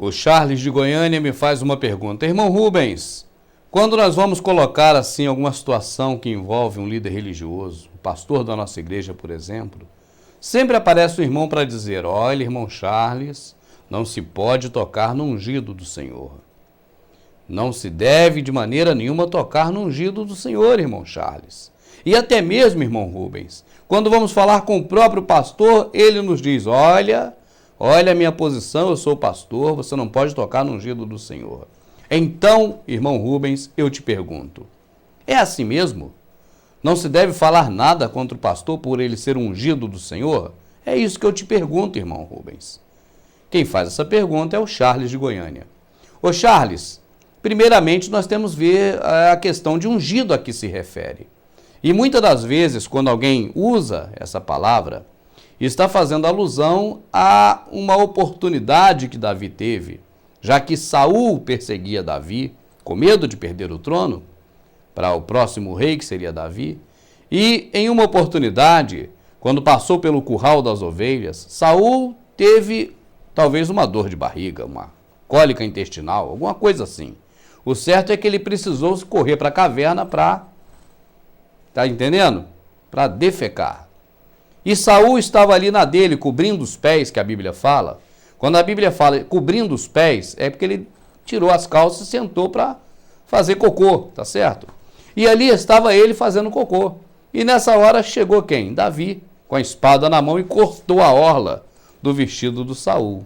O Charles de Goiânia me faz uma pergunta. Irmão Rubens, quando nós vamos colocar assim alguma situação que envolve um líder religioso, o pastor da nossa igreja, por exemplo, sempre aparece o irmão para dizer: olha, irmão Charles, não se pode tocar no ungido do Senhor. Não se deve de maneira nenhuma tocar no ungido do Senhor, irmão Charles. E até mesmo, irmão Rubens, quando vamos falar com o próprio pastor, ele nos diz: olha a minha posição, eu sou pastor, você não pode tocar no ungido do Senhor. Então, irmão Rubens, eu te pergunto, é assim mesmo? Não se deve falar nada contra o pastor por ele ser ungido do Senhor? É isso que eu te pergunto, irmão Rubens. Quem faz essa pergunta é o Charles de Goiânia. Ô Charles, primeiramente nós temos que ver a questão de ungido a que se refere. E muitas das vezes, quando alguém usa essa palavra, está fazendo alusão a uma oportunidade que Davi teve, já que Saul perseguia Davi, com medo de perder o trono, para o próximo rei, que seria Davi, e em uma oportunidade, quando passou pelo curral das ovelhas, Saul teve talvez uma dor de barriga, uma cólica intestinal, alguma coisa assim. O certo é que ele precisou correr para a caverna para, tá entendendo? Para defecar. E Saul estava ali na dele, cobrindo os pés, que a Bíblia fala. Quando a Bíblia fala cobrindo os pés, é porque ele tirou as calças e sentou para fazer cocô, tá certo? E ali estava ele fazendo cocô. E nessa hora chegou quem? Davi, com a espada na mão, e cortou a orla do vestido do Saul.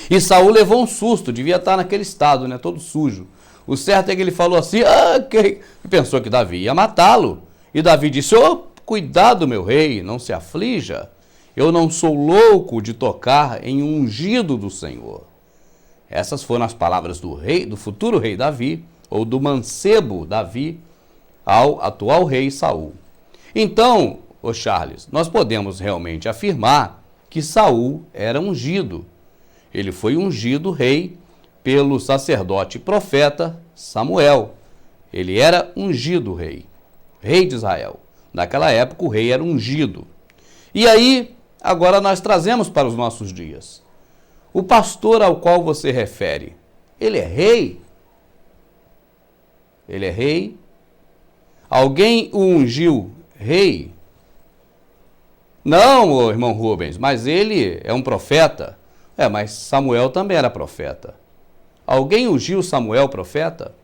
E Saul levou um susto, devia estar naquele estado, né, todo sujo. O certo é que ele falou assim, e pensou que Davi ia matá-lo. E Davi disse: cuidado, meu rei, não se aflija. Eu não sou louco de tocar em um ungido do Senhor. Essas foram as palavras do rei, do futuro rei Davi, ou do mancebo Davi, ao atual rei Saul. Então, ô Charles, nós podemos realmente afirmar que Saul era ungido. Ele foi ungido rei pelo sacerdote e profeta Samuel. Ele era ungido rei de Israel. Naquela época o rei era ungido. E aí, agora nós trazemos para os nossos dias. O pastor ao qual você refere, ele é rei? Ele é rei? Alguém o ungiu rei? Não, irmão Rubens, mas ele é um profeta. Mas Samuel também era profeta. Alguém ungiu Samuel profeta?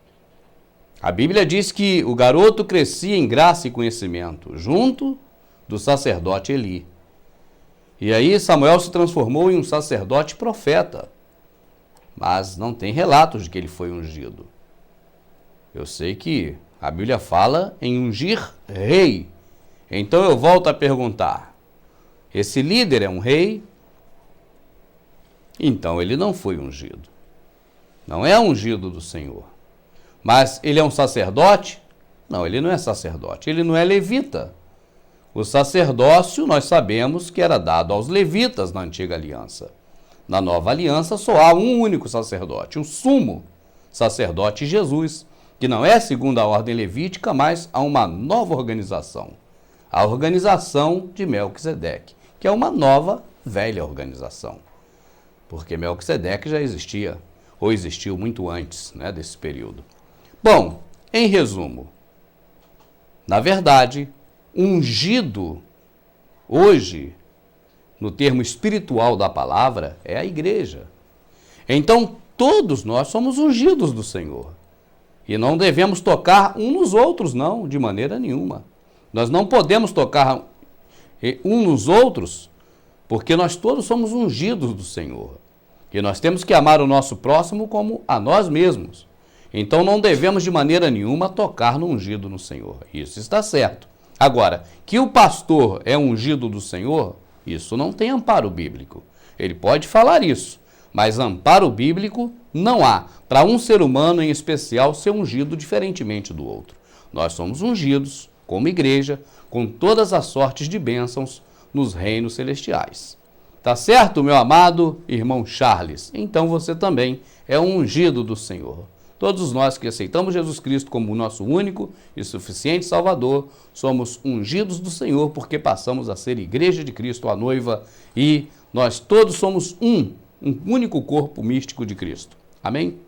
A Bíblia diz que o garoto crescia em graça e conhecimento, junto do sacerdote Eli. E aí Samuel se transformou em um sacerdote profeta. Mas não tem relatos de que ele foi ungido. Eu sei que a Bíblia fala em ungir rei. Então eu volto a perguntar: esse líder é um rei? Então ele não foi ungido. Não é ungido do Senhor. Mas ele é um sacerdote? Não, ele não é sacerdote. Ele não é levita. O sacerdócio nós sabemos que era dado aos levitas na antiga aliança. Na nova aliança só há um único sacerdote, o sumo sacerdote Jesus, que não é segundo a ordem levítica, mas há uma nova organização. A organização de Melquisedeque, que é uma nova, velha organização. Porque Melquisedeque já existia, ou existiu muito antes, né, desse período. Bom, em resumo, na verdade, ungido, hoje, no termo espiritual da palavra, é a igreja. Então, todos nós somos ungidos do Senhor. E não devemos tocar uns nos outros, não, de maneira nenhuma. Nós não podemos tocar uns nos outros, porque nós todos somos ungidos do Senhor. E nós temos que amar o nosso próximo como a nós mesmos. Então não devemos de maneira nenhuma tocar no ungido no Senhor. Isso está certo. Agora, que o pastor é ungido do Senhor, isso não tem amparo bíblico. Ele pode falar isso, mas amparo bíblico não há para um ser humano em especial ser ungido diferentemente do outro. Nós somos ungidos, como igreja, com todas as sortes de bênçãos nos reinos celestiais. Tá certo, meu amado irmão Charles? Então você também é um ungido do Senhor. Todos nós que aceitamos Jesus Cristo como o nosso único e suficiente Salvador, somos ungidos do Senhor porque passamos a ser igreja de Cristo, a noiva, e nós todos somos um um único corpo místico de Cristo. Amém?